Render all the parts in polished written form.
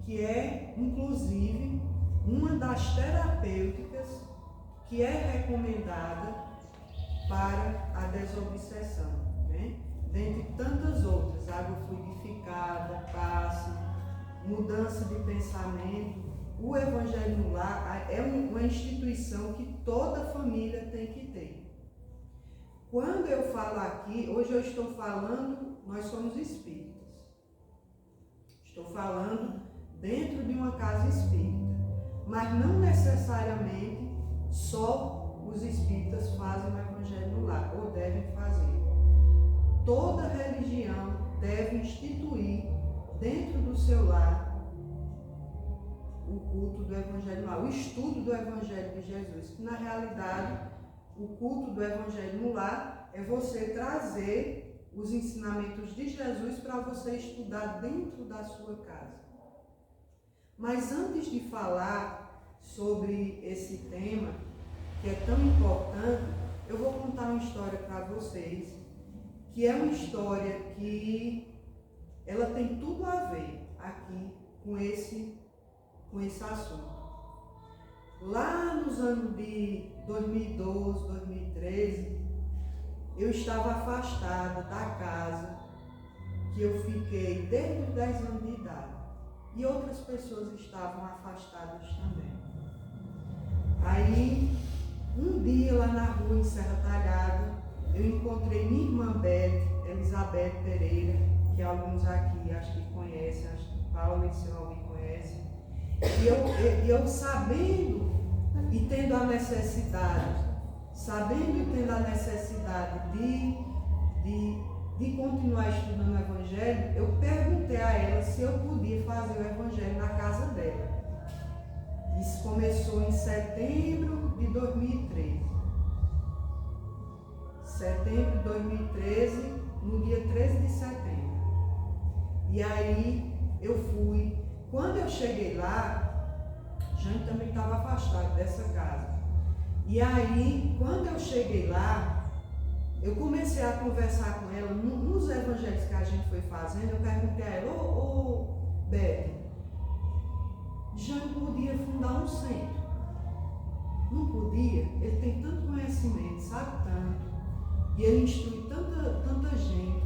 que é, inclusive, uma das terapêuticas que é recomendada para a desobsessão, né? Dentre tantas outras, água fluidificada, passe, mudança de pensamento. O Evangelho no Lar é uma instituição que toda família tem que ter. Quando eu falo aqui, hoje eu estou falando, nós somos espíritas. Estou falando dentro de uma casa espírita, mas não necessariamente só os espíritas fazem o Evangelho no Lar, ou devem fazer. Toda religião deve instituir dentro do seu lar o culto do Evangelho no Lar, o estudo do Evangelho de Jesus, que na realidade o culto do Evangelho no Lar é você trazer os ensinamentos de Jesus para você estudar dentro da sua casa. Mas antes de falar sobre esse tema, que é tão importante, eu vou contar uma história para vocês, que é uma história que ela tem tudo a ver aqui com esse assunto. Lá nos anos de 2012, 2013, eu estava afastada da casa que eu fiquei desde os 10 anos de idade. E outras pessoas estavam afastadas também. Aí, um dia lá na rua, em Serra Talhada, eu encontrei minha irmã Elizabeth Pereira, que alguns aqui acho que conhecem, acho que Paulo e se alguém conhece. E eu sabendo e tendo a necessidade de continuar estudando o Evangelho, eu perguntei a ela se eu podia fazer o Evangelho na casa dela. Isso começou em setembro de 2013. Setembro de 2013, no dia 13 de setembro. E aí eu fui. Quando eu cheguei lá, Jane também estava afastada dessa casa. E aí, quando eu cheguei lá, eu comecei a conversar com ela, nos evangelhos que a gente foi fazendo, eu perguntei a ela, ô Beth, Jane podia fundar um centro. Não podia? Ele tem tanto conhecimento, sabe tanto, e ele instrui tanta gente.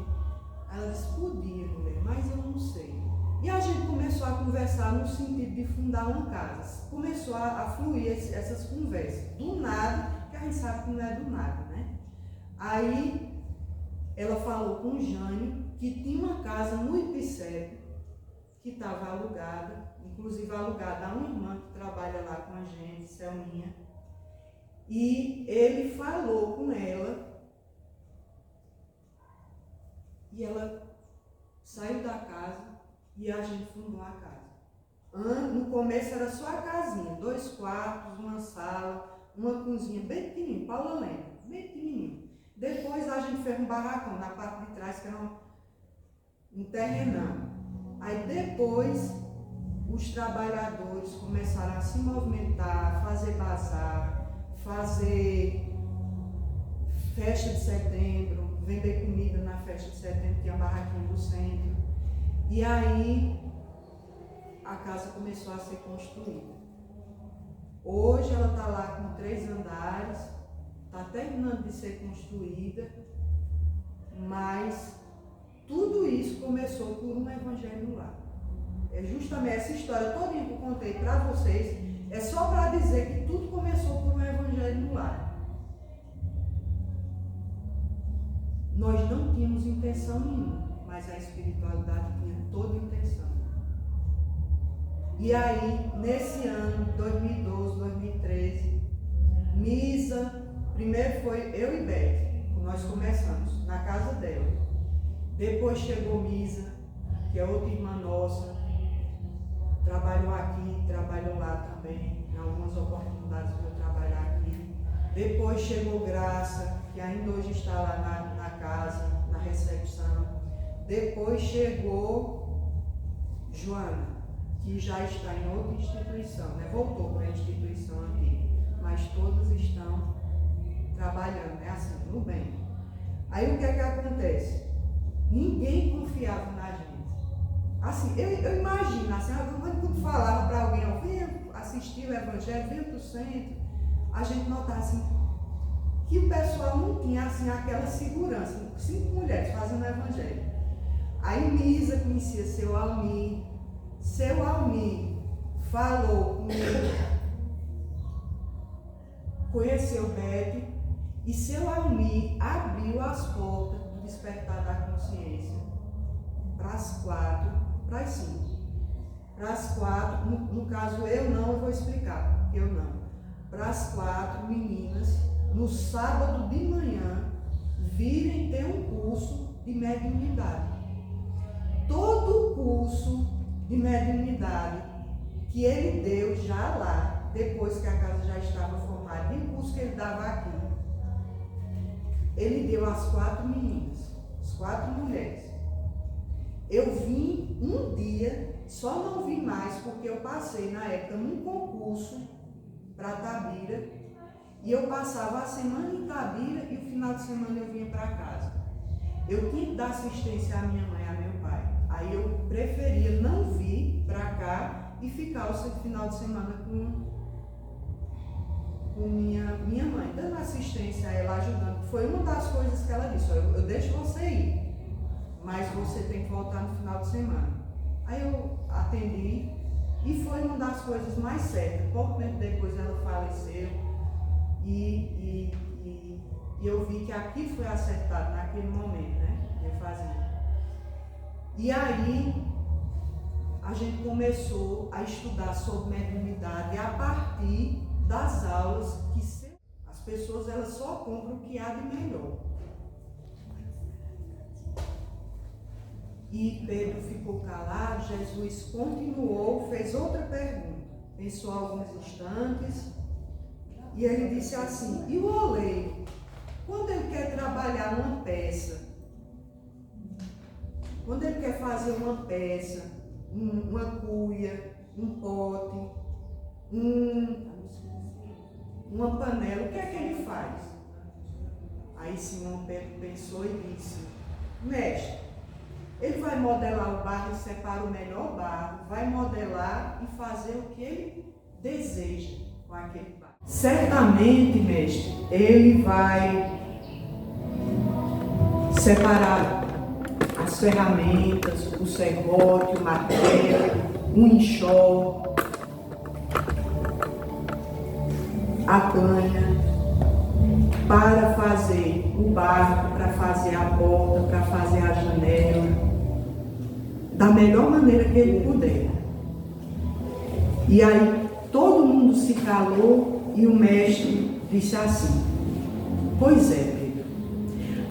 Ela disse, podia, mulher, mas eu não sei. E a gente começou a conversar no sentido de fundar uma casa. Começou a fluir essas conversas. Do nada, que a gente sabe que não é do nada, né? Aí, ela falou com o Jânio que tinha uma casa no Ipicep, que estava alugada, inclusive alugada a uma irmã que trabalha lá com a gente, Selminha. E ele falou com ela, e ela saiu da casa, e a gente fundou a casa. No começo era só a casinha, 2 quartos, uma sala, uma cozinha, bem pequenininho, Paula lembra, bem pequenininho. Depois a gente fez um barracão na parte de trás, que era um terrenão. Aí depois os trabalhadores começaram a se movimentar, fazer bazar, fazer festa de setembro, vender comida na festa de setembro, tinha a barraquinha do centro. E aí, a casa começou a ser construída. Hoje ela está lá com 3 andares, está terminando de ser construída, mas tudo isso começou por um Evangelho no Lar. É justamente essa história toda que eu contei para vocês, é só para dizer que tudo começou por um Evangelho no Lar. Nós não tínhamos intenção nenhuma, mas a espiritualidade tinha toda a intenção. E aí, nesse ano, 2012, 2013, misa, primeiro foi eu e Beth, nós começamos na casa dela. Depois chegou Misa, que é outra irmã nossa, trabalhou aqui, trabalhou lá também, em algumas oportunidades para eu trabalhar aqui. Depois chegou Graça, que ainda hoje está lá na casa, na recepção. Depois chegou Joana, que já está em outra instituição, né? Voltou para a instituição antiga, mas todos estão trabalhando, é assim, no bem. Aí o que é que acontece? Ninguém confiava na gente. Assim, eu imagino, assim, quando evangelho, vinha para o centro, a gente notava assim, que o pessoal não tinha assim, aquela segurança. 5 mulheres fazendo o evangelho. Aí Misa conhecia seu Almir falou comigo, conheceu Bete, e seu Almir abriu as portas do despertar da consciência para as 4, para as 5. Para as 4, no caso eu vou explicar, porque eu não. Para as 4 meninas, no sábado de manhã, virem ter um curso de mediunidade. Todo o curso de mediunidade que ele deu já lá, depois que a casa já estava formada, e o curso que ele dava aqui, ele deu às 4 meninas, as 4 mulheres. Eu vim um dia, só não vim mais porque eu passei na época num concurso para Tabira, e eu passava a semana em Tabira e o final de semana eu vinha para casa. Eu tinha que dar assistência à minha mãe e ao meu pai. Aí eu preferia não vir para cá e ficar o final de semana com minha mãe, dando assistência a ela, ajudando. Foi uma das coisas que ela disse, eu deixo você ir, mas você tem que voltar no final de semana. Aí eu atendi e foi uma das coisas mais certas. Pouco tempo depois ela faleceu e eu vi que aqui foi acertado naquele momento, né? Eu fazia. E aí a gente começou a estudar sobre mediunidade a partir das aulas que as pessoas elas só compram o que há de melhor. E Pedro ficou calado, Jesus continuou, fez outra pergunta, pensou alguns instantes, e ele disse assim, e o oleiro, quando ele quer trabalhar uma peça, quando ele quer fazer uma peça, uma cuia, um pote, uma panela, o que é que ele faz? Aí Simão Pedro pensou e disse, mestre, ele vai modelar o barro e separa o melhor barro, vai modelar e fazer o que ele deseja com aquele barro. Certamente, mestre, ele vai separar as ferramentas, o serrote, o martelo, o enxó, a canha, para fazer o barco, para fazer a porta, para fazer a janela, da melhor maneira que ele puder. E aí todo mundo se calou e o mestre disse assim, pois é, Pedro,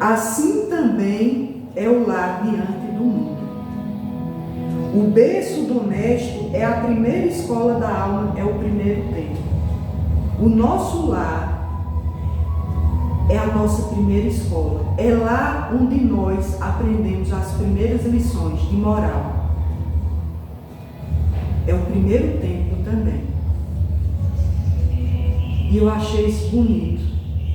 assim também é o lar diante do mundo. O berço doméstico é a primeira escola da alma, é o primeiro templo. O nosso lar é a nossa primeira escola. É lá onde nós aprendemos as primeiras lições de moral. É o primeiro templo também. E eu achei isso bonito,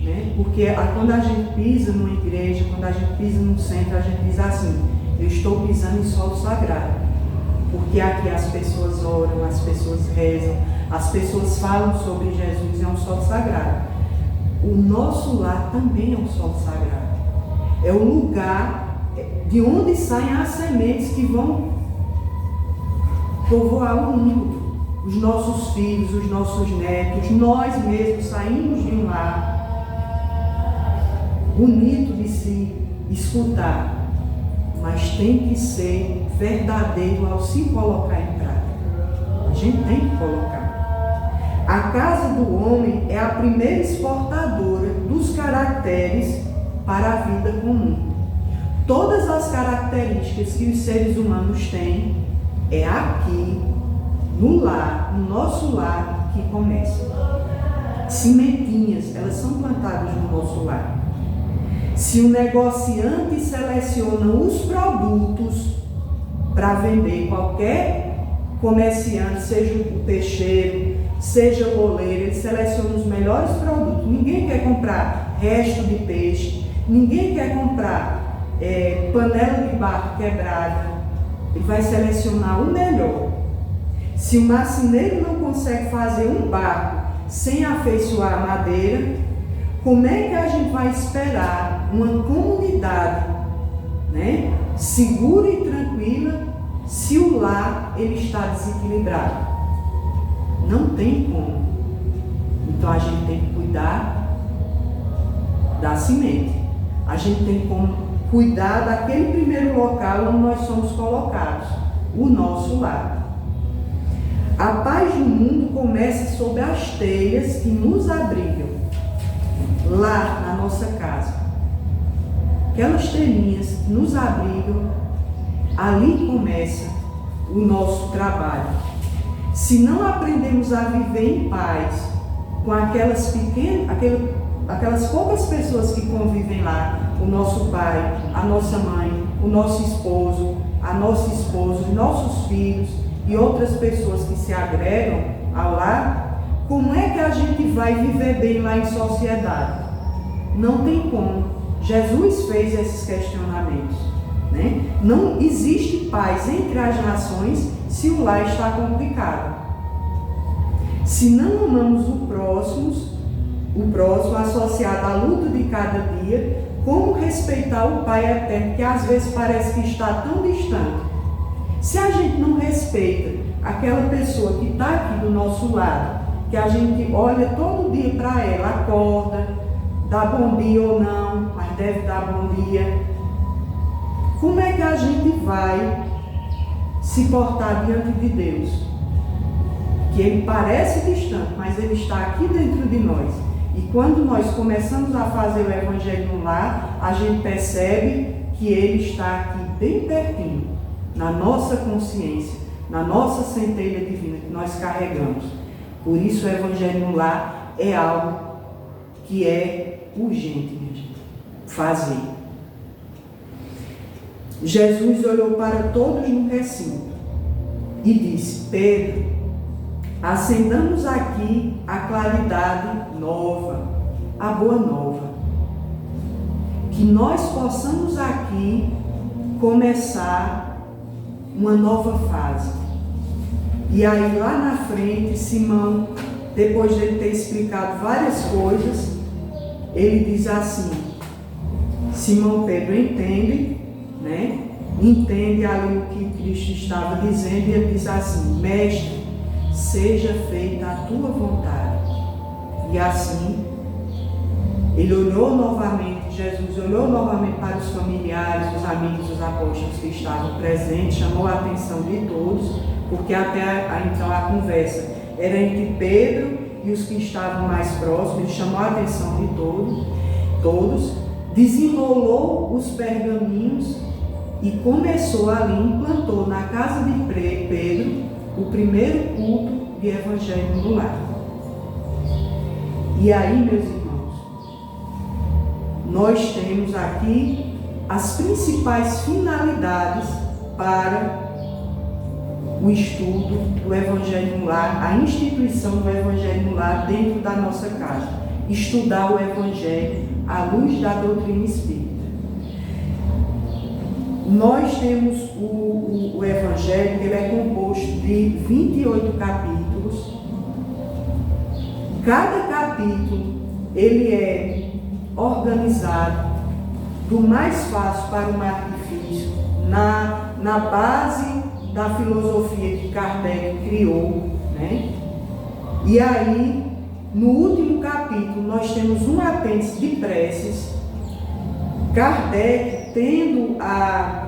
né? Porque quando a gente pisa numa igreja, quando a gente pisa num centro, a gente diz assim, eu estou pisando em solo sagrado. Porque aqui as pessoas oram, as pessoas rezam, as pessoas falam sobre Jesus, é um solo sagrado. O nosso lar também é um solo sagrado. É o lugar de onde saem as sementes que vão povoar o mundo. Os nossos filhos, os nossos netos, nós mesmos saímos de um lar bonito de se escutar, mas tem que ser verdadeiro ao se colocar em prática. A gente tem que colocar. A casa do homem é a primeira exportadora dos caracteres para a vida comum. Todas as características que os seres humanos têm é aqui, no lar, no nosso lar, que começam. Sementinhas, elas são plantadas no nosso lar. Se o negociante seleciona os produtos para vender, qualquer comerciante, seja o peixeiro, seja o oleiro, ele seleciona os melhores produtos. Ninguém quer comprar resto de peixe, ninguém quer comprar panela de barro quebrada. Ele vai selecionar o melhor. Se o marceneiro não consegue fazer um barco sem afeiçoar a madeira, como é que a gente vai esperar uma comunidade, né, segura e tranquila se o lar ele está desequilibrado? Não tem como. Então a gente tem que cuidar da semente. A gente tem como cuidar daquele primeiro local onde nós somos colocados, o nosso lar. A paz do mundo começa sob as telhas que nos abrigam, lá na nossa casa. Aquelas telhinhas que nos abrigam, ali começa o nosso trabalho. Se não aprendemos a viver em paz com aquelas poucas pessoas que convivem lá, o nosso pai, a nossa mãe, o nosso esposo, a nossa esposa, os nossos filhos e outras pessoas que se agregam ao lar, como é que a gente vai viver bem lá em sociedade? Não tem como. Jesus fez esses questionamentos, né? Não existe paz entre as nações se o lar está complicado. Se não amamos o próximo associado à luta de cada dia, como respeitar o Pai eterno, que às vezes parece que está tão distante? Se a gente não respeita aquela pessoa que está aqui do nosso lado, que a gente olha todo dia para ela, acorda, dá bom dia ou não, mas deve dar bom dia, como é que a gente vai se portar diante de Deus? Que Ele parece distante, mas Ele está aqui dentro de nós. E quando nós começamos a fazer o Evangelho no lar, a gente percebe que Ele está aqui bem pertinho, na nossa consciência, na nossa centelha divina que nós carregamos. Por isso o Evangelho no lar é algo que é urgente, minha gente, fazer. Jesus olhou para todos no recinto e disse: Pedro, acendamos aqui a claridade nova, a boa nova. Que nós possamos aqui começar uma nova fase. E aí lá na frente, Simão, depois de ele ter explicado várias coisas, ele diz assim, Simão Pedro entende, né? Entende ali o que Cristo estava dizendo, e ele diz assim: Mestre, seja feita a tua vontade. E assim, ele olhou novamente, Jesus olhou novamente para os familiares, os amigos, os apóstolos que estavam presentes, chamou a atenção de todos, porque até então a conversa era entre Pedro e os que estavam mais próximos. Ele chamou a atenção de todos, desenrolou os pergaminhos e começou ali, implantou na casa de Pedro o primeiro culto de evangelho no lar. E aí, meus irmãos, nós temos aqui as principais finalidades para o estudo do evangelho no lar, a instituição do evangelho no lar dentro da nossa casa. Estudar o evangelho à luz da doutrina espírita. Nós temos o evangelho, que ele é composto de 28 capítulos. Cada capítulo ele é organizado do mais fácil para o mais difícil, na base da filosofia que Kardec criou, né? E aí, no último capítulo, nós temos um apêndice de preces. Kardec, tendo a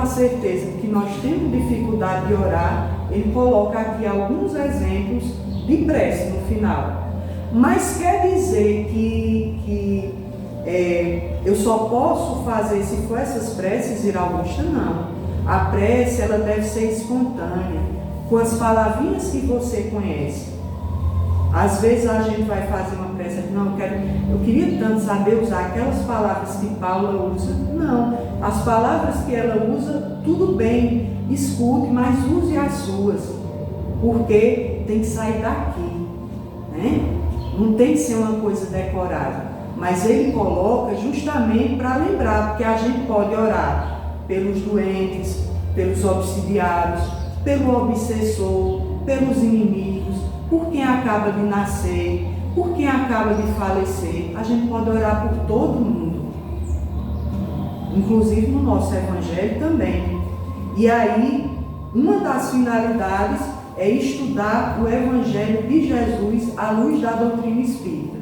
certeza de que nós temos dificuldade de orar, ele coloca aqui alguns exemplos de prece no final. Mas quer dizer que eu só posso fazer se for essas preces, Ira Augusta? Não. A prece, ela deve ser espontânea, com as palavrinhas que você conhece. Às vezes a gente vai fazer uma prece, não, eu queria tanto saber usar aquelas palavras que Paula usa. Não, as palavras que ela usa, tudo bem, escute, mas use as suas, porque tem que sair daqui, né? Não tem que ser uma coisa decorada, mas ele coloca justamente para lembrar, porque a gente pode orar pelos doentes, pelos obsidiados, pelo obsessor, pelos inimigos, por quem acaba de nascer, por quem acaba de falecer. A gente pode orar por todo mundo, inclusive no nosso evangelho também. E aí, uma das finalidades é estudar o evangelho de Jesus à luz da doutrina espírita.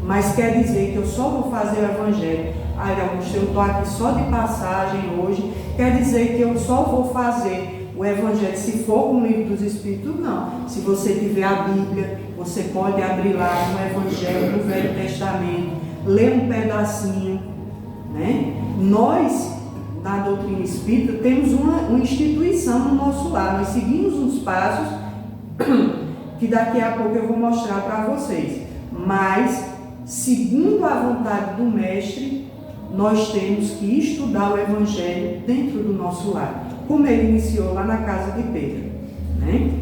Mas quer dizer que eu só vou fazer o evangelho, Augusto, eu estou aqui só de passagem hoje, quer dizer que eu só vou fazer o evangelho se for um livro dos Espíritos? Não. Se você tiver a Bíblia, você pode abrir lá no evangelho do Velho Testamento, ler um pedacinho, né? Nós, na doutrina espírita, temos uma instituição no nosso lar. Nós seguimos uns passos que daqui a pouco eu vou mostrar para vocês. Mas, segundo a vontade do Mestre, nós temos que estudar o evangelho dentro do nosso lar, como ele iniciou lá na casa de Pedro, né?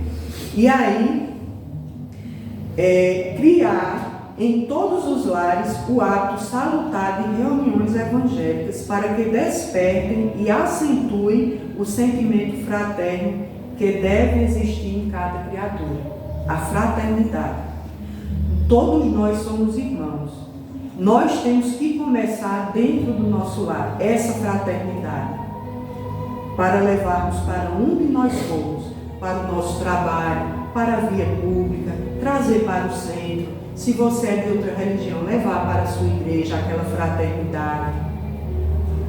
E aí, criar em todos os lares o ato salutar de reuniões evangélicas para que despertem e acentuem o sentimento fraterno que deve existir em cada criatura, a fraternidade. Todos nós somos irmãos. Nós temos que começar dentro do nosso lar essa fraternidade, para levarmos para onde nós formos, para o nosso trabalho, para a via pública, trazer para o centro. Se você é de outra religião, levar para a sua igreja aquela fraternidade.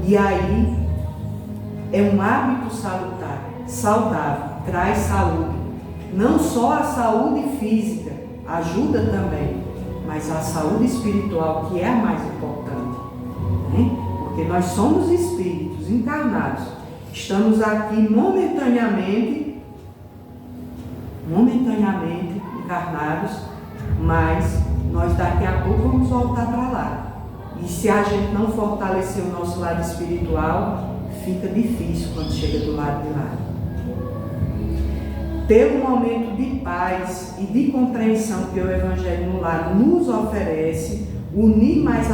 E aí é um hábito salutar, saudável, traz saúde. Não só a saúde física ajuda também, mas a saúde espiritual, que é a mais importante, né? Porque nós somos espíritos encarnados. Estamos aqui momentaneamente encarnados, mas nós daqui a pouco vamos voltar para lá. E se a gente não fortalecer o nosso lado espiritual, fica difícil quando chega do lado de lá. Ter um momento de paz e de compreensão que o Evangelho no lar nos oferece, unir mais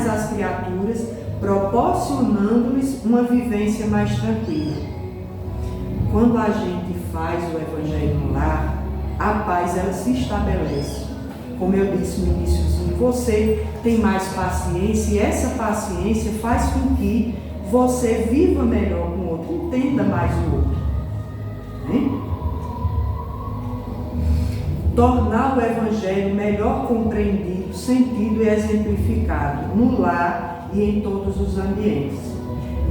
as criaturas, proporcionando-lhes uma vivência mais tranquila. Quando a gente faz o Evangelho no lar, a paz ela se estabelece. Como eu disse no iníciozinho, você tem mais paciência e essa paciência faz com que você viva melhor com o outro, entenda mais o outro. Né? Tornar o Evangelho melhor compreendido, sentido e exemplificado no lar e em todos os ambientes.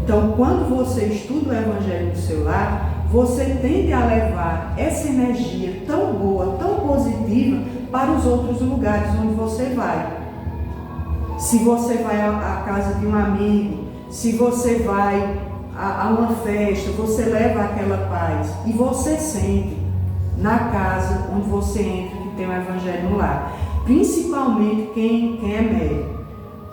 Então, quando você estuda o Evangelho no seu lar, você tende a levar essa energia tão boa, tão positiva para os outros lugares onde você vai. Se você vai à casa de um amigo, se você vai a uma festa, você leva aquela paz e você sente na casa onde você entra que tem o Evangelho no lar. Principalmente quem é médium.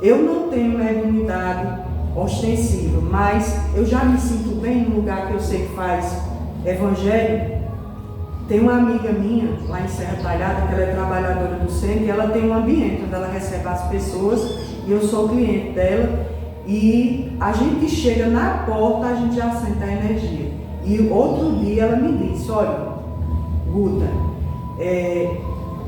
Eu não tenho mediunidade ostensiva, mas eu já me sinto bem no lugar que eu sei que faz Evangelho. Tem uma amiga minha lá em Serra Talhada, que ela é trabalhadora do centro, e ela tem um ambiente onde ela recebe as pessoas, e eu sou cliente dela, e a gente chega na porta, a gente já sente a energia. E outro dia ela me disse, olha, Guta,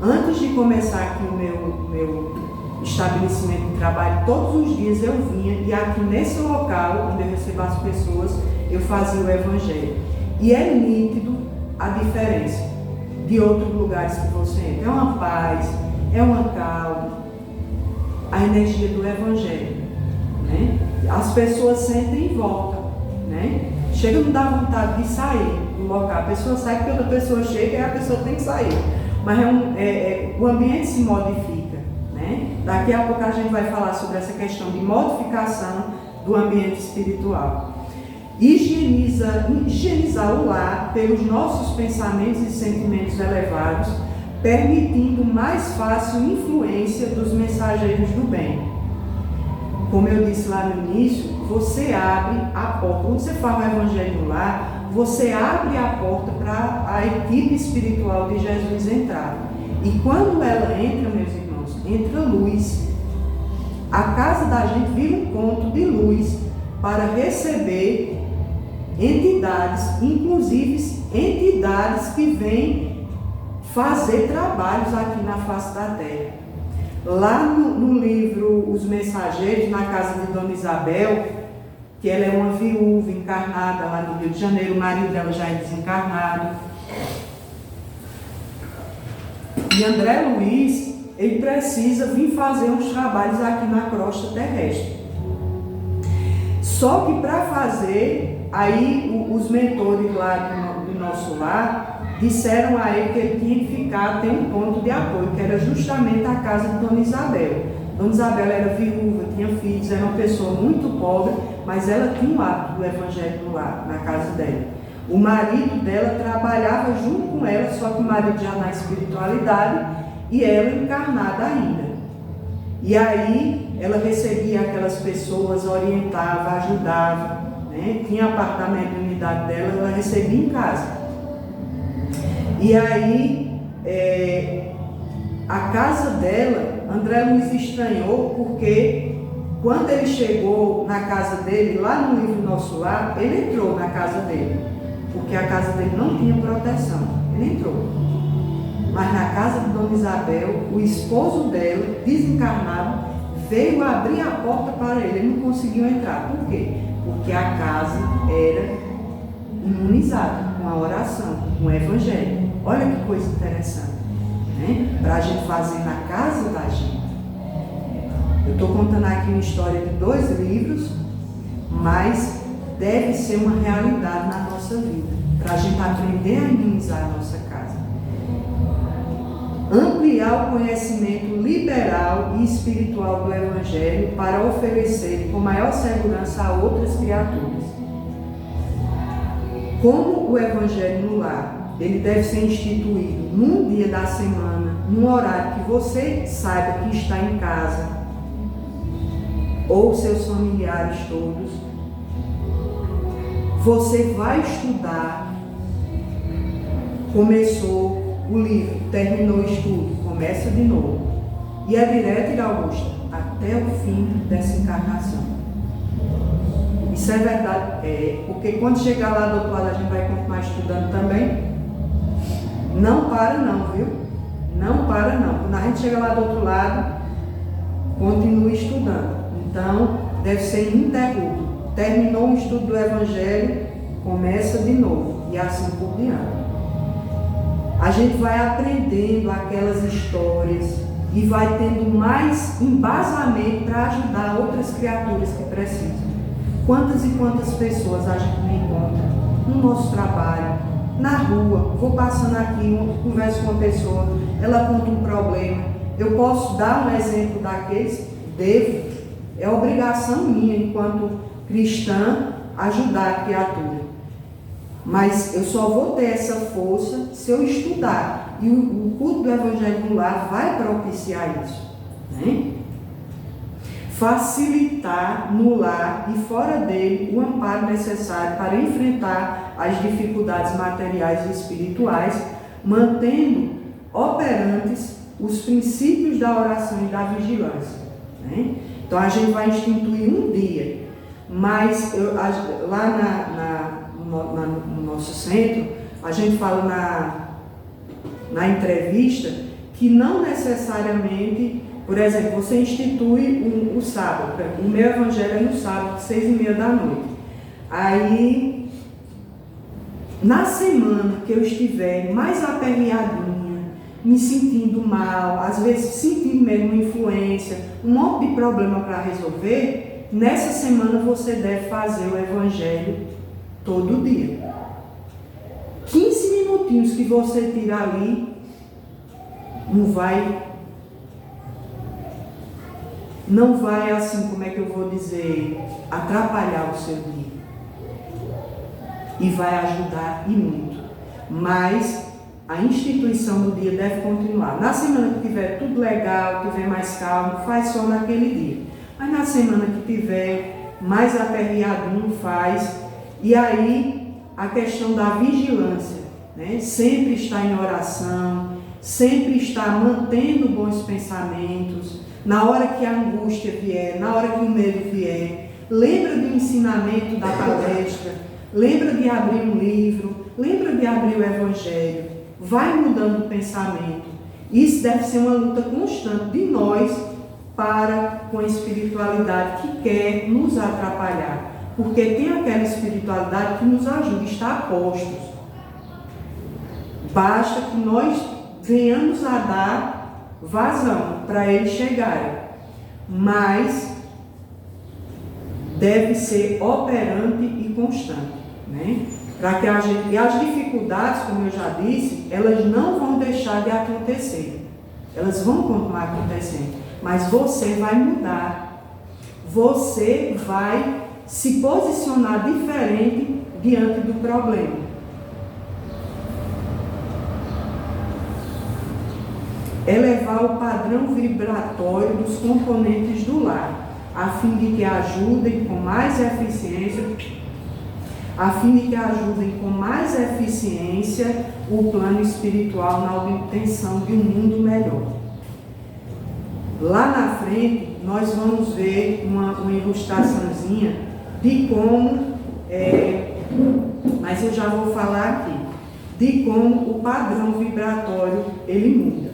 antes de começar aqui o meu estabelecimento de trabalho, todos os dias eu vinha, e aqui nesse local onde eu recebo as pessoas, eu fazia o Evangelho. E é nítido a diferença de outros lugares que você entra. É uma paz, é uma calma, a energia do Evangelho, né? As pessoas sentem em volta, né? Chega a não dar vontade de sair do local. A pessoa sai porque outra pessoa chega e a pessoa tem que sair. Mas o ambiente se modifica, né? Daqui a pouco a gente vai falar sobre essa questão de modificação do ambiente espiritual. Higienizar o lar pelos nossos pensamentos e sentimentos elevados, permitindo mais fácil influência dos mensageiros do bem. Como eu disse lá no início, você abre a porta. Quando você faz o Evangelho no lar, você abre a porta para a equipe espiritual de Jesus entrar. E quando ela entra, meus irmãos, entra luz. A casa da gente vira um ponto de luz para receber entidades, inclusive entidades que vêm fazer trabalhos aqui na face da terra. Lá no livro Os Mensageiros, na casa de Dona Isabel, que ela é uma viúva encarnada lá no Rio de Janeiro, o marido dela já é desencarnado. E André Luiz, ele precisa vir fazer uns trabalhos aqui na crosta terrestre. Só que para fazer, aí os mentores lá do nosso lar disseram a ele que ele tinha que ficar, ter um ponto de apoio, que era justamente a casa de Dona Isabel. Dona Isabel era viúva, tinha filhos, era uma pessoa muito pobre, mas ela tinha o hábito do evangelho no lar, na casa dela. O marido dela trabalhava junto com ela, só que o marido já na espiritualidade e ela encarnada ainda. E aí ela recebia aquelas pessoas, orientava, ajudava, né? Tinha apartamento de unidade dela, ela recebia em casa. E aí a casa dela, André Luiz estranhou, porque quando ele chegou na casa dele, lá no livro Nosso Lar, ele entrou na casa dele, porque a casa dele não tinha proteção, ele entrou. Mas na casa de Dona Isabel, o esposo dela, desencarnado, veio abrir a porta para ele não conseguiu entrar. Por quê? Porque a casa era imunizada com a oração, com o evangelho. Olha que coisa interessante, né? Para a gente fazer na casa da gente. Eu estou contando aqui uma história de 2 livros, mas deve ser uma realidade na nossa vida, para a gente aprender a imunizar a nossa casa. Ampliar o conhecimento liberal e espiritual do Evangelho para oferecer com maior segurança a outras criaturas. Como o Evangelho no lar, ele deve ser instituído num dia da semana, num horário que você saiba que está em casa, ou seus familiares todos, você vai estudar. Começou o livro, terminou o estudo, começa de novo. E é direto, de Augusta, até o fim dessa encarnação. Isso é verdade, porque quando chegar lá do outro lado a gente vai continuar estudando também. Não para não, viu? Não para não. Quando a gente chega lá do outro lado, continue estudando. Então, deve ser ininterrupto. Terminou o estudo do Evangelho, começa de novo. E assim por diante. A gente vai aprendendo aquelas histórias e vai tendo mais embasamento para ajudar outras criaturas que precisam. Quantas e quantas pessoas a gente não encontra no nosso trabalho, na rua, vou passando aqui, converso com uma pessoa, ela conta um problema. Eu posso dar um exemplo daqueles? Devo. É obrigação minha, enquanto cristã, ajudar a criatura. Mas eu só vou ter essa força se eu estudar. E o culto do Evangelho no lar vai propiciar isso, né? Facilitar no lar e fora dele o amparo necessário para enfrentar as dificuldades materiais e espirituais, mantendo operantes os princípios da oração e da vigilância, né? Então a gente vai instituir um dia, mas lá no nosso centro, a gente fala na entrevista que não necessariamente, por exemplo, você institui o sábado, o meu evangelho é no sábado, 6h30 da noite. Aí, na semana que eu estiver mais aperreadinha, me sentindo mal, às vezes sentindo mesmo uma influência, um monte de problema para resolver, nessa semana você deve fazer o evangelho todo dia. 15 minutinhos que você tira ali, não vai assim, como é que eu vou dizer, atrapalhar o seu dia. E vai ajudar e muito. Mas a instituição do dia deve continuar. Na semana que tiver tudo legal, tiver mais calmo, faz só naquele dia. Mas na semana que tiver mais aperreadinho, faz. E aí, a questão da vigilância, né? Sempre estar em oração, sempre estar mantendo bons pensamentos. Na hora que a angústia vier, na hora que o medo vier, lembra do ensinamento da palestra. lembra de abrir um livro, lembra de abrir o Evangelho, vai mudando o pensamento. Isso deve ser uma luta constante de nós para com a espiritualidade que quer nos atrapalhar. Porque tem aquela espiritualidade que nos ajuda, está a postos. Basta que nós venhamos a dar vazão para eles chegarem. Mas deve ser operante e constante, né? Para que a gente, e as dificuldades, como eu já disse, elas não vão deixar de acontecer. Elas vão continuar acontecendo. Mas você vai mudar. Você vai se posicionar diferente diante do problema. Elevar o padrão vibratório dos componentes do lar, a fim de que ajudem com mais eficiência, o plano espiritual na obtenção de um mundo melhor. Lá na frente, nós vamos ver uma ilustraçãozinha de como, mas eu já vou falar aqui, de como o padrão vibratório ele muda.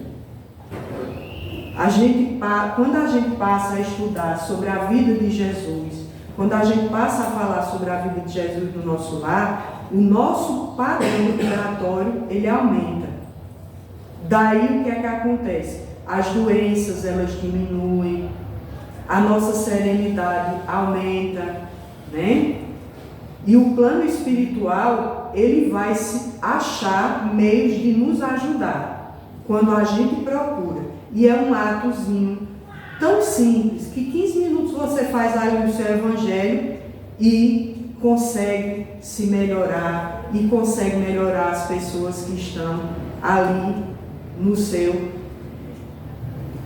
Quando a gente passa a estudar sobre a vida de Jesus, quando a gente passa a falar sobre a vida de Jesus no nosso lar, o nosso padrão vibratório ele aumenta. Daí o que é que acontece? As doenças elas diminuem, a nossa serenidade aumenta, né? E o plano espiritual ele vai se achar meios de nos ajudar quando a gente procura. E é um atozinho tão simples que 15 minutos você faz aí no seu evangelho e consegue se melhorar e consegue melhorar as pessoas que estão ali no seu.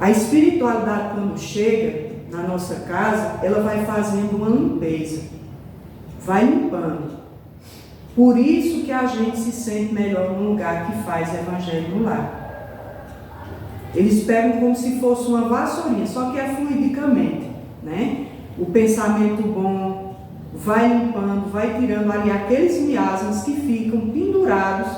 A espiritualidade quando chega na nossa casa, ela vai fazendo uma limpeza, vai limpando. Por isso que a gente se sente melhor num lugar que faz evangelho no lar. Eles pegam como se fosse uma vassourinha, só que é fluidicamente, né? O pensamento bom vai limpando, vai tirando ali aqueles miasmas que ficam pendurados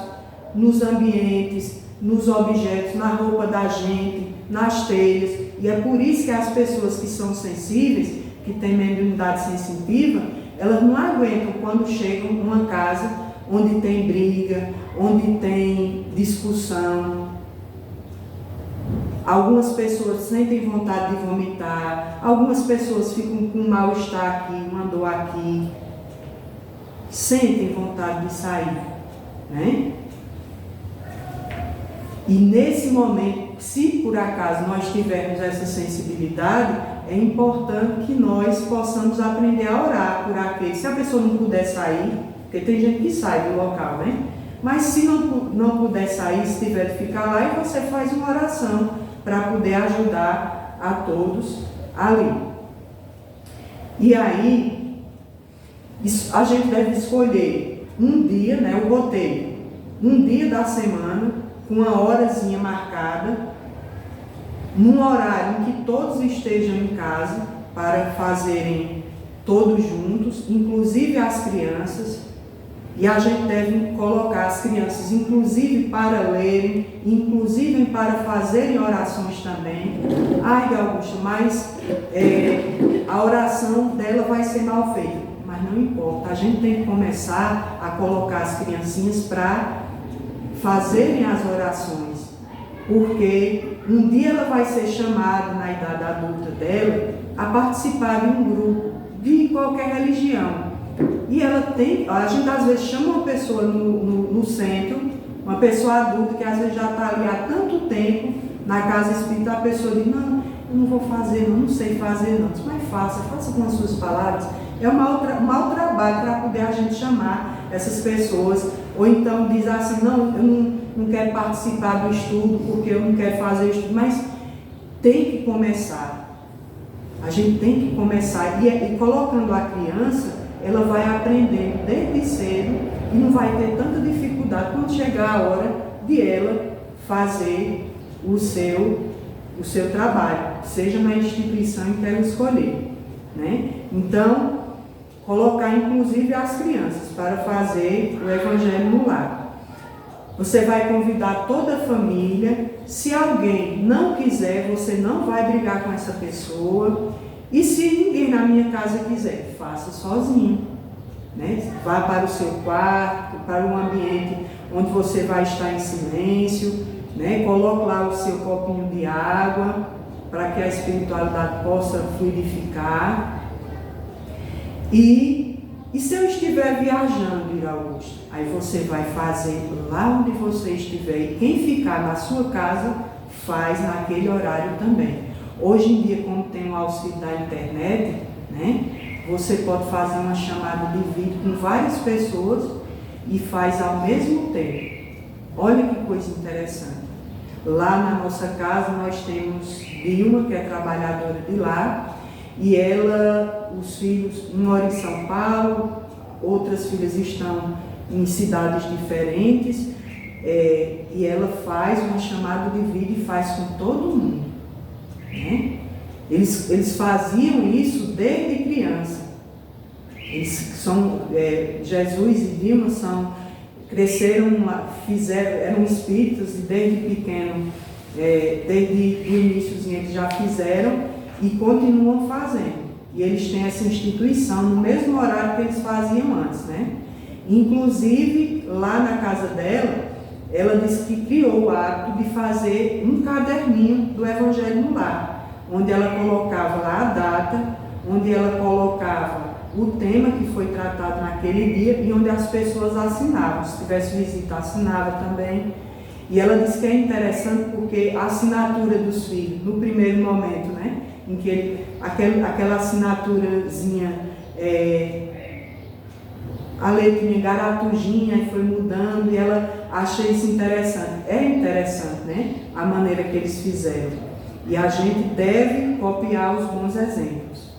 nos ambientes, nos objetos, na roupa da gente, nas telhas. E é por isso que as pessoas que são sensíveis, que têm mediunidade sensitiva, elas não aguentam quando chegam numa casa onde tem briga, onde tem discussão. Algumas pessoas sentem vontade de vomitar, algumas pessoas ficam com um mal-estar aqui, uma dor aqui, sentem vontade de sair, né? E nesse momento, se por acaso nós tivermos essa sensibilidade, é importante que nós possamos aprender a orar por aqueles. Se a pessoa não puder sair, porque tem gente que sai do local, né? Mas se não puder sair, se tiver de ficar lá, e você faz uma oração para poder ajudar a todos ali. E aí, a gente deve escolher um dia, né, o roteiro, um dia da semana, com uma horazinha marcada, num horário em que todos estejam em casa, para fazerem todos juntos, inclusive as crianças. E a gente deve colocar as crianças, inclusive para lerem, inclusive para fazerem orações também. Ai, Augusto, mas a oração dela vai ser mal feita. Mas não importa, a gente tem que começar a colocar as criancinhas para fazerem as orações. Porque um dia ela vai ser chamada, na idade adulta dela, a participar de um grupo de qualquer religião. E ela tem, a gente às vezes chama uma pessoa no centro, uma pessoa adulta que às vezes já está ali há tanto tempo na casa espírita, a pessoa diz, não, eu não vou fazer, não sei fazer não. Mas faça com as suas palavras. É um mau trabalho para poder a gente chamar essas pessoas, ou então diz assim, não, eu não quero participar do estudo porque eu não quero fazer estudo, mas tem que começar. A gente tem que começar, e colocando a criança, ela vai aprendendo desde cedo e não vai ter tanta dificuldade quando chegar a hora de ela fazer o seu trabalho, seja na instituição em que ela escolher, né? Então, colocar inclusive as crianças para fazer o Evangelho no lar. Você vai convidar toda a família. Se alguém não quiser, você não vai brigar com essa pessoa. E se ninguém na minha casa quiser, faça sozinho, né? Vá para o seu quarto, para um ambiente onde você vai estar em silêncio, né? Coloque lá o seu copinho de água para que a espiritualidade possa fluidificar. E se eu estiver viajando, Ira Augusto, aí você vai fazer lá onde você estiver. E quem ficar na sua casa, faz naquele horário também. Hoje em dia, como tem o auxílio da internet, né, você pode fazer uma chamada de vídeo com várias pessoas e faz ao mesmo tempo. Olha que coisa interessante. Lá na nossa casa nós temos Dilma, que é trabalhadora de lá, e ela, os filhos, um mora em São Paulo, outras filhas estão em cidades diferentes, e ela faz uma chamada de vídeo e faz com todo mundo, né? Eles faziam isso desde criança. Eles são, Jesus e Dilma cresceram, eram espíritos e desde pequeno, desde o início eles já fizeram e continuam fazendo. E eles têm essa instituição no mesmo horário que eles faziam antes, né? Inclusive, lá na casa dela, ela disse que criou o hábito de fazer um caderninho do Evangelho no lar, onde ela colocava lá a data, onde ela colocava o tema que foi tratado naquele dia e onde as pessoas assinavam. Se tivesse visita, assinava também. E ela disse que é interessante porque a assinatura dos filhos, no primeiro momento, né, em que aquela assinaturazinha, a letrinha garatujinha, e foi mudando, e ela achou isso interessante. É interessante, né, a maneira que eles fizeram. E a gente deve copiar os bons exemplos.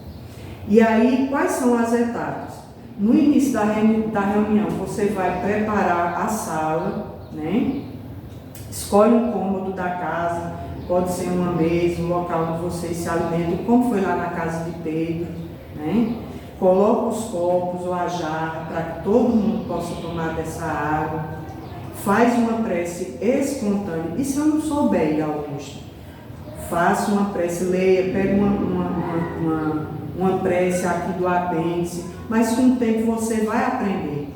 E aí, quais são as etapas? No início da reunião, você vai preparar a sala, né? Escolhe um cômodo da casa, pode ser uma mesa, um local onde vocês se alimentam, como foi lá na casa de Pedro, né? Coloca os copos ou a jarra para que todo mundo possa tomar dessa água. Faz uma prece espontânea. E se eu não souber, Augusto? Faça uma prece, leia, pega uma prece aqui do apêndice, mas com o tempo você vai aprender.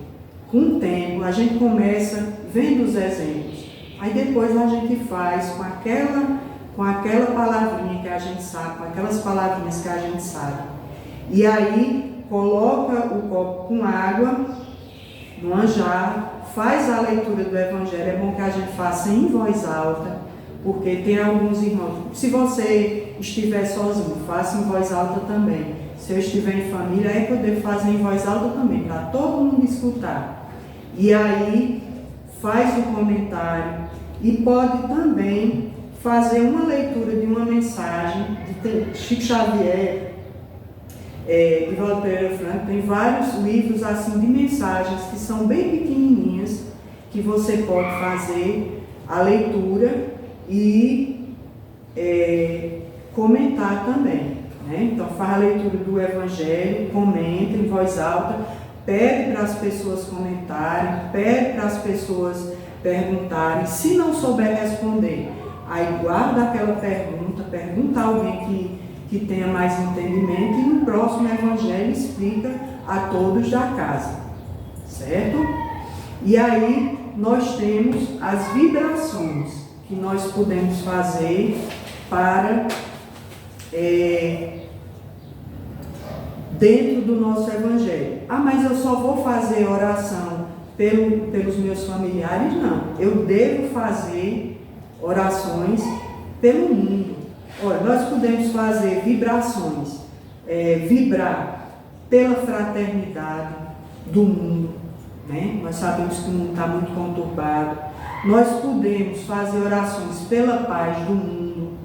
Com o tempo, a gente começa vendo os exemplos. Aí depois a gente faz com aquela palavrinha que a gente sabe, com aquelas palavrinhas que a gente sabe. E aí coloca o copo com água numa jarra, faz a leitura do Evangelho. É bom que a gente faça em voz alta, porque tem alguns irmãos. Se você estiver sozinho, faça em voz alta também. Se eu estiver em família, é poder fazer em voz alta também, para todo mundo escutar. E aí faz o comentário e pode também fazer uma leitura de uma mensagem de Chico Xavier, de Divaldo Pereira Franco. Tem vários livros assim de mensagens que são bem pequenininhas, que você pode fazer a leitura e comentar também, né? Então faz a leitura do Evangelho, comenta em voz alta, pede para as pessoas comentarem, pede para as pessoas perguntarem. Se não souber responder, aí guarda aquela pergunta a alguém que tenha mais entendimento, e no próximo Evangelho explica a todos da casa, certo? E aí nós temos as vibrações que nós podemos fazer para dentro do nosso Evangelho. Ah, mas eu só vou fazer oração pelos meus familiares? Não, eu devo fazer orações pelo mundo. Olha, nós podemos fazer vibrações, vibrar pela fraternidade do mundo, né? Nós sabemos que o mundo está muito conturbado. Nós podemos fazer orações pela paz do mundo.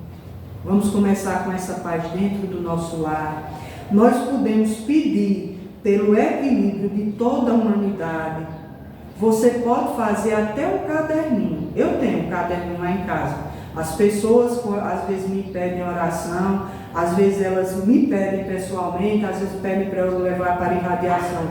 Vamos começar com essa paz dentro do nosso lar. Nós podemos pedir pelo equilíbrio de toda a humanidade. Você pode fazer até um caderninho. Eu tenho um caderninho lá em casa. As pessoas às vezes me pedem oração, às vezes elas me pedem pessoalmente, às vezes pedem para eu levar para a irradiação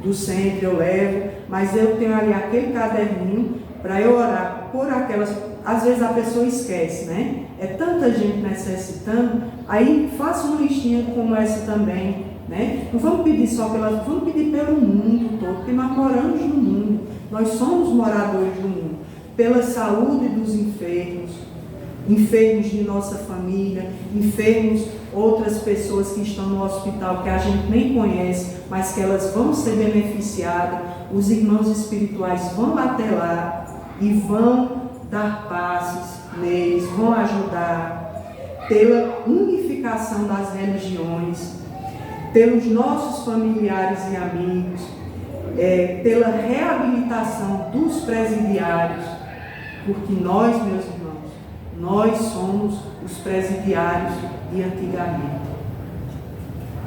do centro, eu levo, mas eu tenho ali aquele caderninho para eu orar por aquelas. Às vezes a pessoa esquece, né? É tanta gente necessitando, aí faça uma listinha como essa também, né? Não vamos pedir só vamos pedir pelo mundo todo, porque nós moramos no mundo, nós somos moradores do mundo, pela saúde dos enfermos, enfermos de nossa família, enfermos, outras pessoas que estão no hospital que a gente nem conhece, mas que elas vão ser beneficiadas, os irmãos espirituais vão até lá e vão dar passes neles, vão ajudar pela unificação das religiões, pelos nossos familiares e amigos, pela reabilitação dos presidiários, porque nós, meus irmãos, nós somos os presidiários de antigamente.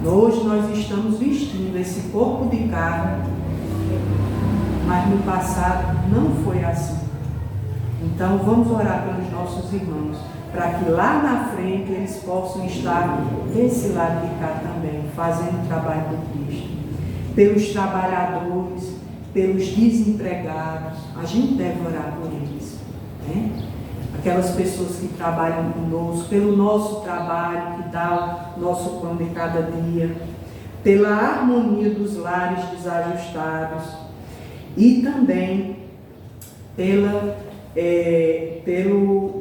Hoje nós estamos vestindo esse corpo de carne, mas no passado não foi assim. Então vamos orar pelos nossos irmãos, para que lá na frente eles possam estar desse lado de cá também, fazendo o trabalho do Cristo. Pelos trabalhadores, pelos desempregados, a gente deve orar por eles, né? Aquelas pessoas que trabalham conosco, pelo nosso trabalho, que dá o nosso pão de cada dia, pela harmonia dos lares desajustados e também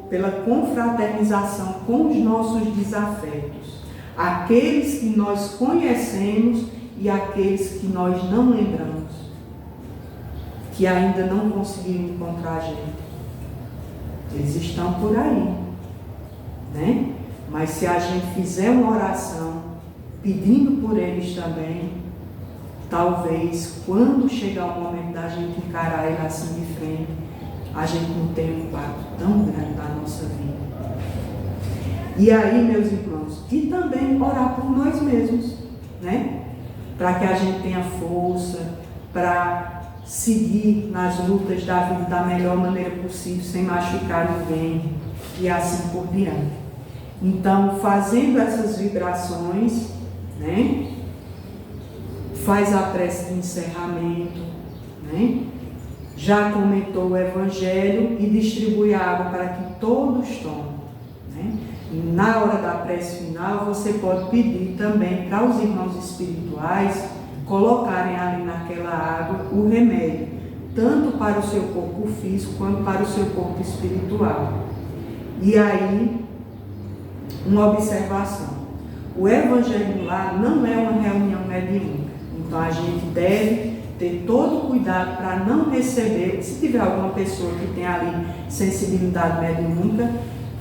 pela confraternização com os nossos desafetos, aqueles que nós conhecemos e aqueles que nós não lembramos, que ainda não conseguiram encontrar a gente. Eles estão por aí, né? Mas se a gente fizer uma oração pedindo por eles também, talvez quando chegar o momento da gente encarar ele assim de frente, a gente não tenha um impacto tão grande na nossa vida. E aí, meus irmãos, e também orar por nós mesmos, né? Para que a gente tenha força, para seguir nas lutas da vida da melhor maneira possível, sem machucar ninguém, e assim por diante. Então, fazendo essas vibrações, né? Faz a prece de encerramento, né? Já comentou o Evangelho e distribui a água para que todos tomem, né? E na hora da prece final, você pode pedir também para os irmãos espirituais colocarem ali naquela água o remédio, tanto para o seu corpo físico quanto para o seu corpo espiritual. E aí, uma observação: o Evangelho no Lar não é uma reunião mediúnica, então a gente deve ter todo o cuidado para não receber, se tiver alguma pessoa que tem ali sensibilidade mediúnica,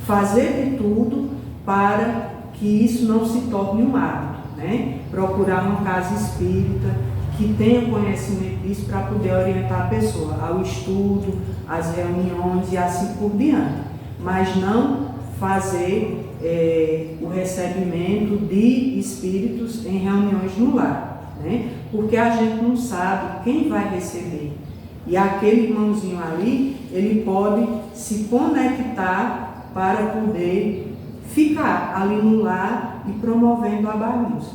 fazer de tudo para que isso não se torne um hábito, né? Procurar uma casa espírita que tenha conhecimento disso para poder orientar a pessoa ao estudo, às reuniões e assim por diante, mas não fazer o recebimento de espíritos em reuniões no lar, né? Porque a gente não sabe quem vai receber. E aquele irmãozinho ali, ele pode se conectar para poder ficar ali no lar e promovendo a bagunça,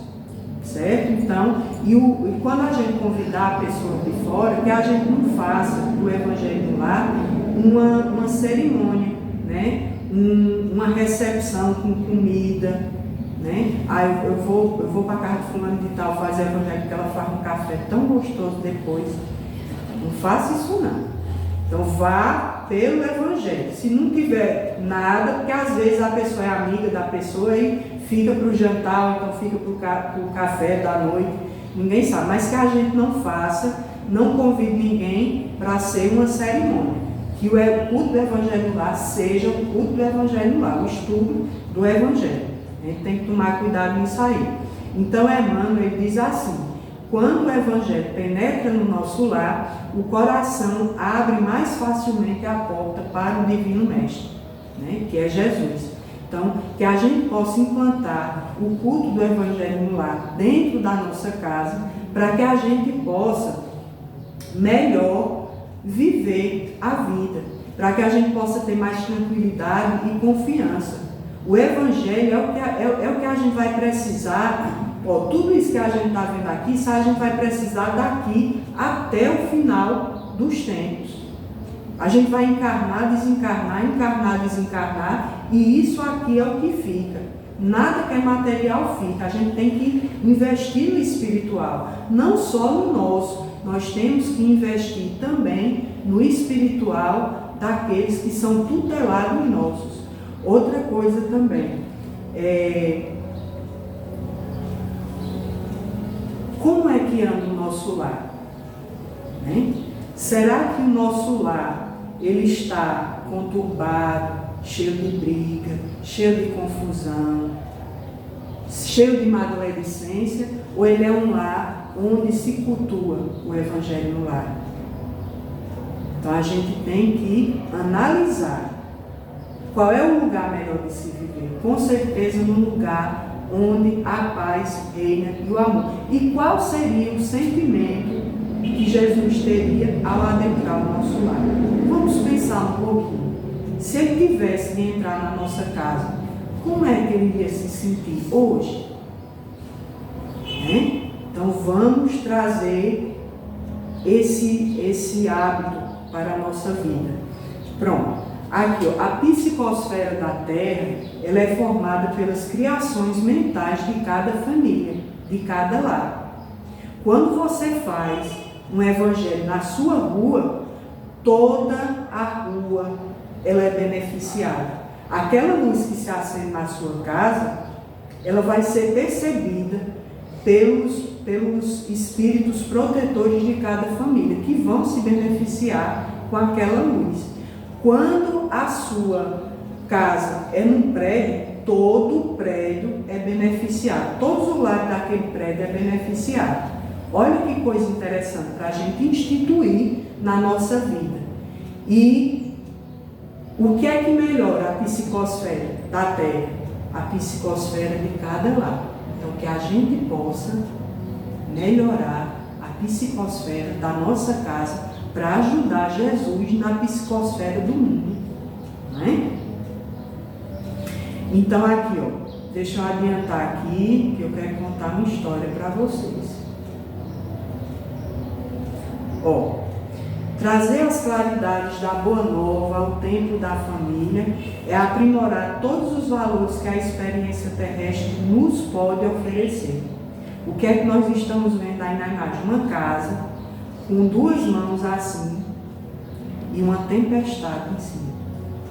certo? Então, e quando a gente convidar a pessoa de fora, que a gente não faça do Evangelho no Lar uma cerimônia, né? Uma recepção com comida, né? Aí eu vou para a casa de fulano de tal fazer evangelho, porque ela faz um café tão gostoso depois. Não faça isso não. Então vá pelo Evangelho. Se não tiver nada, porque às vezes a pessoa é amiga da pessoa e fica para o jantar, ou então fica para o café da noite, ninguém sabe. Mas que a gente não faça, não convide ninguém para ser uma cerimônia. Que o culto do Evangelho lá seja o culto do Evangelho lá, o estudo do Evangelho. A gente tem que tomar cuidado nisso aí. Então Emmanuel ele diz assim: quando o Evangelho penetra no nosso lar, o coração abre mais facilmente a porta para o Divino Mestre, né, que é Jesus. Então, que a gente possa implantar o culto do Evangelho no lar dentro da nossa casa, para que a gente possa melhor viver a vida. para que a gente possa ter mais tranquilidade e confiança. O Evangelho é o que a gente vai precisar. Tudo isso que a gente está vendo aqui, isso a gente vai precisar daqui até o final dos tempos. A gente vai encarnar, desencarnar, e isso aqui é o que fica. Nada que é material fica. A gente tem que investir no espiritual, não só no nosso. Nós temos que investir também no espiritual daqueles que são tutelados nossos. Outra coisa também, como é que anda o nosso lar? Né? Será que o nosso lar ele está conturbado, cheio de briga, cheio de confusão, cheio de maledicência, ou ele é um lar onde se cultua o Evangelho no lar? Então a gente tem que analisar qual é o lugar melhor de se viver. Com certeza num lugar onde a paz reina e o amor. E qual seria o sentimento que Jesus teria ao adentrar o nosso lar? Vamos pensar um pouquinho. Se ele tivesse de entrar na nossa casa, como é que ele iria se sentir hoje? Né? Então vamos trazer esse hábito para a nossa vida. Pronto. Aqui, a psicosfera da Terra, ela é formada pelas criações mentais de cada família, de cada lar. Quando você faz um evangelho na sua rua, toda a rua ela é beneficiada. Aquela luz que se acende na sua casa, ela vai ser percebida pelos espíritos protetores de cada família, que vão se beneficiar com aquela luz. Quando a sua casa é num prédio, todo o prédio é beneficiado. Todos os lados daquele prédio é beneficiado. Olha que coisa interessante para a gente instituir na nossa vida. E o que é que melhora a psicosfera da Terra? A psicosfera de cada lar. Então, que a gente possa melhorar a psicosfera da nossa casa para ajudar Jesus na psicosfera do mundo. Não é? Então, aqui, deixa eu adiantar aqui, que eu quero contar uma história para vocês. Trazer as claridades da Boa Nova ao templo da família é aprimorar todos os valores que a experiência terrestre nos pode oferecer. O que é que nós estamos vendo aí na imagem? Uma casa com duas mãos assim e uma tempestade em cima.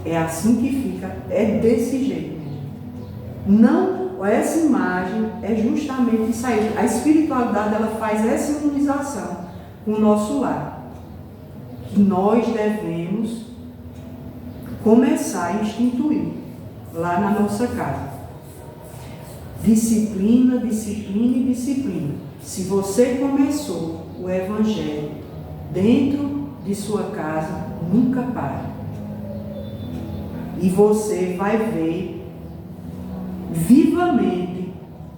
É assim que fica, é desse jeito. Não, essa imagem é justamente isso aí. A espiritualidade, ela faz essa imunização com o nosso lar. Que nós devemos começar a instituir lá na nossa casa. Disciplina, disciplina e disciplina. Se você começou o Evangelho dentro de sua casa, nunca pare. E você vai ver vivamente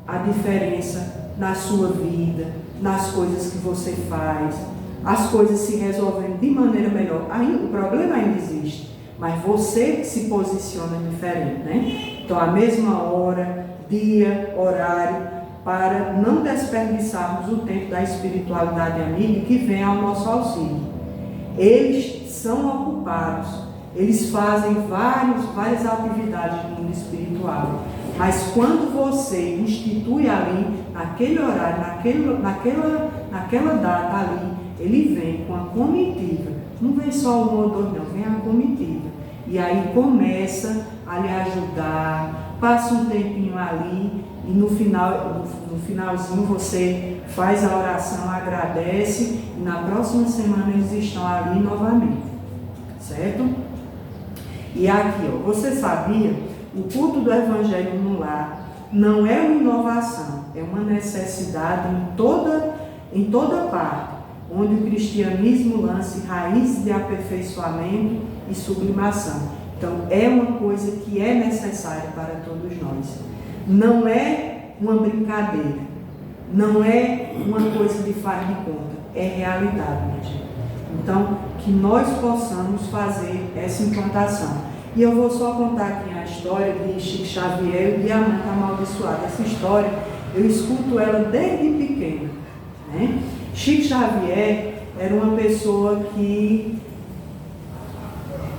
a diferença na sua vida, nas coisas que você faz, as coisas se resolvendo de maneira melhor. O problema ainda existe, mas você se posiciona diferente, né? Então, a mesma hora, dia, horário, para não desperdiçarmos o tempo da espiritualidade amiga que vem ao nosso auxílio. Eles são ocupados, eles fazem várias atividades no mundo espiritual, mas quando você institui ali, naquele horário, naquela data ali, ele vem com a comitiva, não vem só um ou dois, não, vem a comitiva, e aí começa a lhe ajudar, passa um tempinho ali, e no finalzinho você faz a oração, agradece, e na próxima semana eles estão ali novamente, certo? E aqui, você sabia, o culto do Evangelho no lar não é uma inovação, é uma necessidade em toda parte, onde o cristianismo lance raízes de aperfeiçoamento e sublimação. Então, é uma coisa que é necessária para todos nós. Não é uma brincadeira, não é uma coisa de faz de conta, é realidade, minha gente. Então, que nós possamos fazer essa implantação. E eu vou só contar aqui a história de Chico Xavier e o diamante amaldiçoado. Essa história, eu escuto ela desde pequena, né? Chico Xavier era uma pessoa que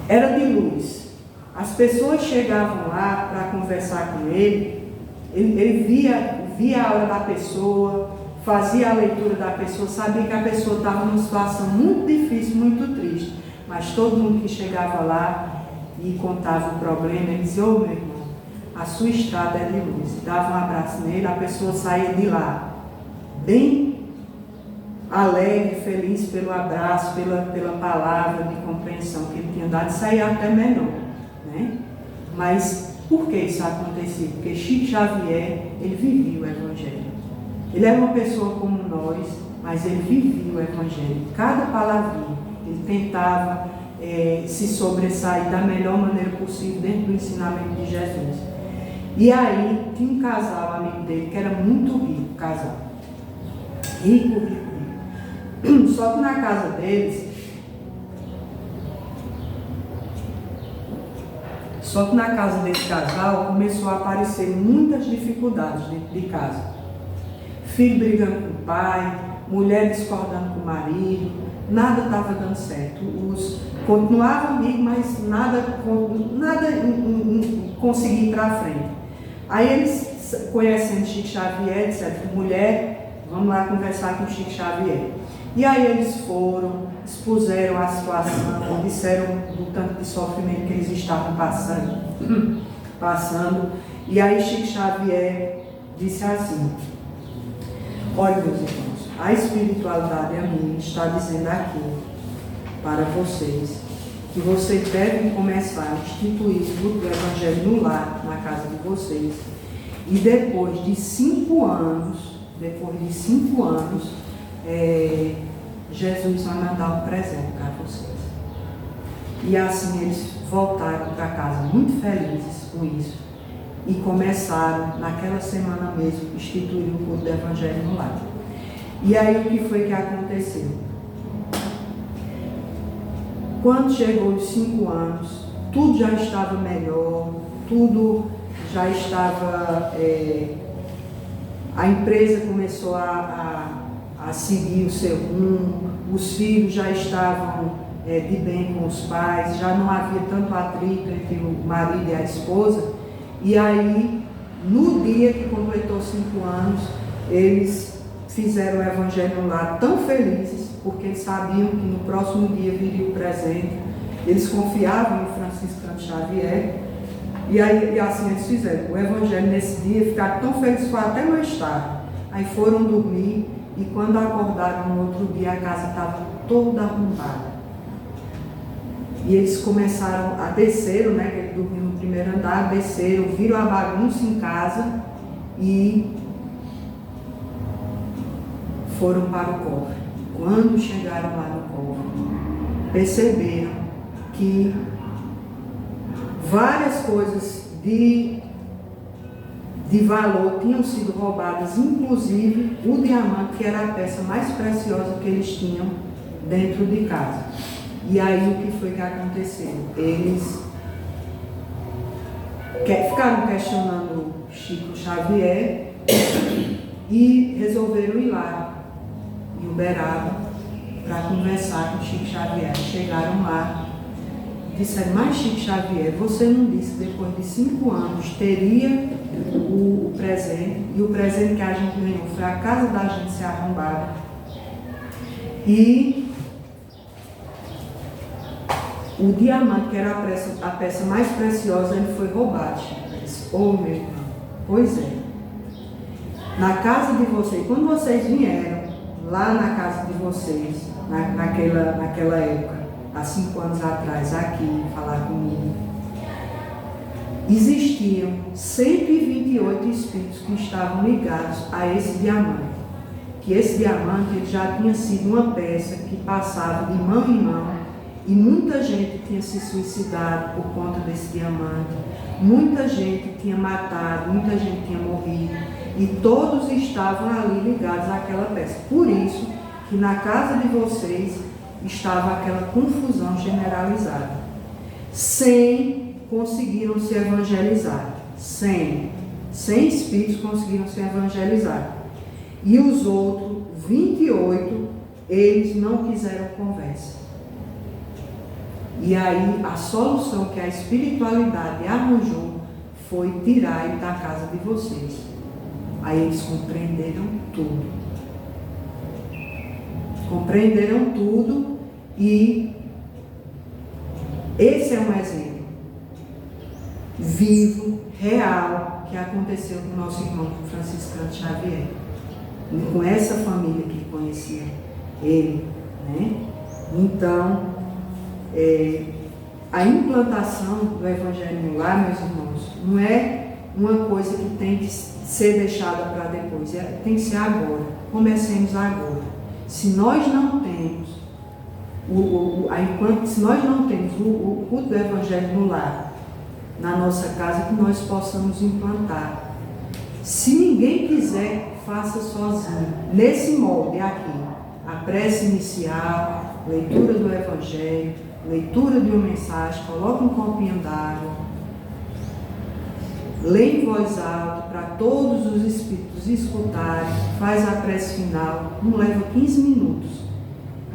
era de luz. As pessoas chegavam lá para conversar com ele, ele via a hora da pessoa, fazia a leitura da pessoa, sabia que a pessoa estava numa situação muito difícil, muito triste. Mas todo mundo que chegava lá e contava o problema, ele dizia: ô meu irmão, a sua estrada é de luz. Dava um abraço nele, a pessoa saía de lá bem alegre, feliz pelo abraço, pela palavra de compreensão que ele tinha dado, e saía até melhor, né? Mas por que isso acontecia? Porque Chico Xavier, ele vivia o Evangelho. Ele era uma pessoa como nós, mas ele vivia o Evangelho. Cada palavrinha, ele tentava se sobressair da melhor maneira possível dentro do ensinamento de Jesus. E aí, tinha um casal, amigo dele, que era muito rico, casal. Rico, rico, rico. Só que na casa deles, desse casal, começou a aparecer muitas dificuldades dentro de casa. Filho brigando com o pai, mulher discordando com o marido, nada estava dando certo. Continuavam amigos, mas nada conseguia ir para frente. Aí eles, conhecendo Chico Xavier, disseram: mulher, vamos lá conversar com Chico Xavier. E aí eles foram, expuseram a situação, disseram do tanto de sofrimento que eles estavam passando. E aí Chico Xavier disse assim: olha, meus irmãos, a espiritualidade a mim está dizendo aqui para vocês que vocês devem começar a instituir o Evangelho no lar, na casa de vocês. E depois de 5 anos, Jesus vai mandar um presente para vocês. E assim eles voltaram para casa muito felizes com isso. E começaram, naquela semana mesmo, instituir o culto do Evangelho no lar. E aí o que foi que aconteceu? Quando chegou os 5 anos, tudo já estava melhor, tudo já estava... a empresa começou a seguir o seu rumo, os filhos já estavam de bem com os pais, já não havia tanto atrito entre o marido e a esposa. E aí, no dia que completou 5 anos, eles fizeram o Evangelho lá tão felizes, porque eles sabiam que no próximo dia viria o presente. Eles confiavam em Francisco Xavier. E assim eles fizeram o Evangelho nesse dia, ficaram tão felizes que foi até mais tarde. Aí foram dormir e quando acordaram no outro dia, a casa estava toda arrombada. E eles começaram a descer, né, que ele dormiu no primeiro andar, desceram, viram a bagunça em casa e foram para o cofre. Quando chegaram lá no cofre, perceberam que várias coisas de valor tinham sido roubadas, inclusive o diamante, que era a peça mais preciosa que eles tinham dentro de casa. E aí o que foi que aconteceu? Eles ficaram questionando Chico Xavier e resolveram ir lá em Uberaba para conversar com Chico Xavier. Chegaram lá, disseram: mas Chico Xavier, você não disse que depois de 5 anos teria o presente, e o presente que a gente ganhou foi a casa da gente ser arrombada. E o diamante, que era a peça mais preciosa, ele foi roubado. Eu disse: oh meu irmão, pois é. Na casa de vocês, quando vocês vieram lá na casa de vocês, naquela época, há 5 anos atrás, aqui, falar comigo, existiam 128 espíritos que estavam ligados a esse diamante. Que esse diamante ele já tinha sido uma peça que passava de mão em mão, e muita gente tinha se suicidado por conta desse diamante, muita gente tinha matado, muita gente tinha morrido, e todos estavam ali ligados àquela peça. Por isso que na casa de vocês estava aquela confusão generalizada. 100 conseguiram se evangelizar. 100 espíritos conseguiram se evangelizar. E os outros 28, eles não quiseram conversa. E aí a solução que a espiritualidade arranjou foi tirar ele da casa de vocês. Aí eles compreenderam tudo. Compreenderam tudo e esse é um exemplo vivo, real, que aconteceu com o nosso irmão Franciscano Xavier. E com essa família que conhecia ele, né? Então, a implantação do Evangelho no lar, meus irmãos, não é uma coisa que tem que ser deixada para depois, tem que ser agora. Comecemos agora. Se nós não temos o culto do Evangelho no lar, na nossa casa, que nós possamos implantar. Se ninguém quiser, faça sozinho. Nesse molde aqui, a prece inicial, leitura do Evangelho, leitura de uma mensagem, coloca um copinho d'água, lê em voz alta para todos os espíritos escutarem, faz a prece final, não leva 15 minutos.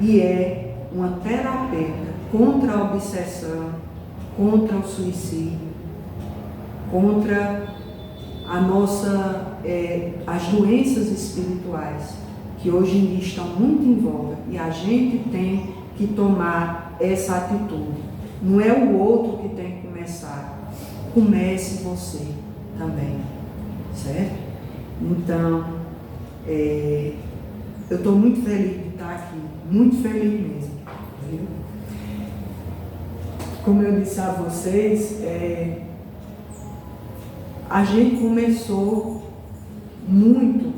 E é uma terapêutica contra a obsessão, contra o suicídio, contra a nossa, as doenças espirituais, que hoje em dia estão muito em voga, e a gente tem que tomar essa atitude. Não é o outro que tem que começar. Comece você também, certo? Então, eu estou muito feliz de estar aqui, muito feliz mesmo, viu? Como eu disse a vocês, a gente começou muito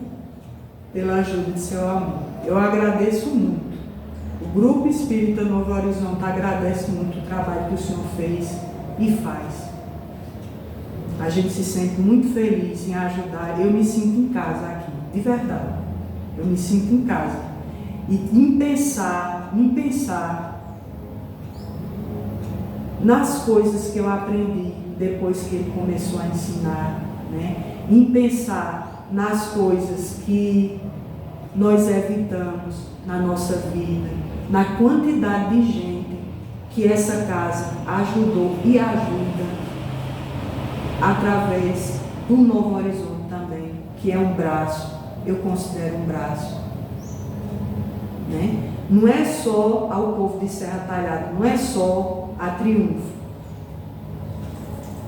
pela ajuda de seu amor. Eu agradeço muito. O Grupo Espírita Novo Horizonte agradece muito o trabalho que o senhor fez e faz. A gente se sente muito feliz em ajudar. Eu me sinto em casa aqui, de verdade. Eu me sinto em casa. E em pensar nas coisas que eu aprendi depois que ele começou a ensinar, né? Em pensar nas coisas que nós evitamos na nossa vida, na quantidade de gente que essa casa ajudou e ajuda através do Novo Horizonte também, que é um braço, eu considero um braço, né? Não é só ao povo de Serra Talhada, não é só a Triunfo,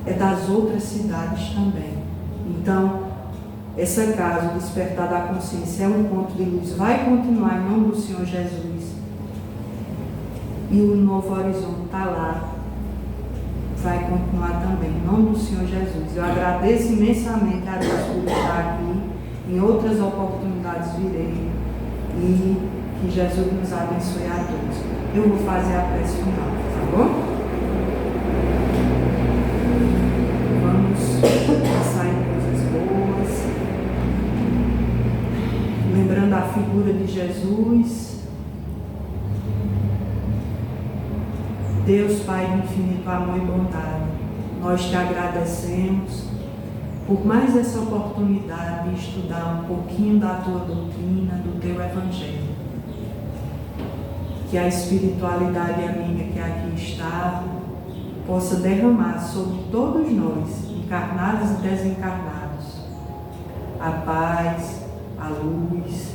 é das outras cidades também. Então, essa casa, o Despertar da Consciência, é um ponto de luz, vai continuar em nome do Senhor Jesus. E o Novo Horizonte está lá, vai continuar também, em nome do Senhor Jesus. Eu agradeço imensamente a Deus por estar aqui, em outras oportunidades virei, e que Jesus nos abençoe a todos. Eu vou fazer a prece final, tá bom? Pensar em coisas boas, lembrando a figura de Jesus. Deus Pai de infinito amor e bondade, nós te agradecemos por mais essa oportunidade de estudar um pouquinho da tua doutrina, do teu Evangelho. Que a espiritualidade amiga que aqui está possa derramar sobre todos nós, encarnados e desencarnados, a paz, a luz,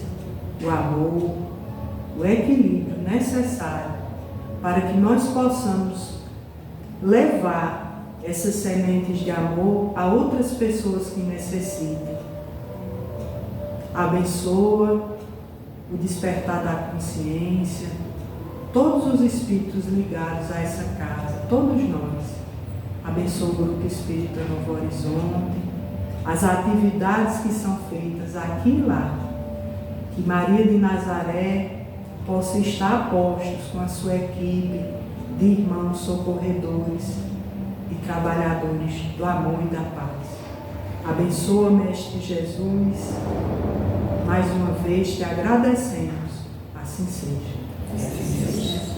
o amor, o equilíbrio necessário para que nós possamos levar essas sementes de amor a outras pessoas que necessitem. Abençoa o despertar da consciência, todos os espíritos ligados a essa casa, todos nós. Abençoa o Grupo Espírita Novo Horizonte, as atividades que são feitas aqui e lá. Que Maria de Nazaré possa estar a postos com a sua equipe de irmãos socorredores e trabalhadores do amor e da paz. Abençoa, Mestre Jesus, mais uma vez te agradecemos. Assim seja. Deus.